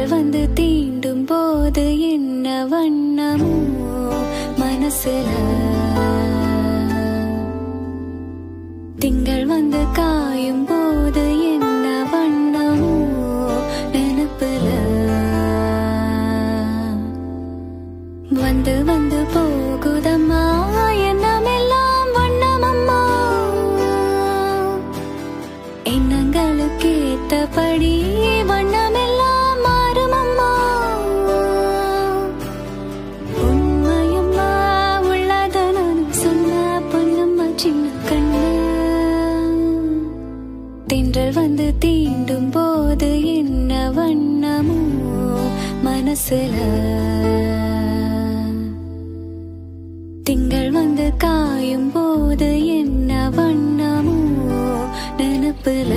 திங்கள் வந்து தீண்டும் போது என்ன வண்ணமோ மனசுல, திங்கள் வந்து காயும் போது என்ன வண்ணமோ நினைப்புல, வந்து வந்து போகுதம்மா எண்ணமெல்லாம் வண்ணமம்மா, எண்ணங்களுக்கு ஏத்தபடி வண்ணமெல்லாம் மாறுமம்மா, உண்மையம்மா உள்ளத நானும் சொன்ன பொன்னம்மா சின்ன கண்ணு, தென்றல் வந்து தீண்டும் போது என்ன வண்ணமோ மனசுல, திங்கள் வந்து காயும் போது என்ன வண்ணமோ நினைப்புல.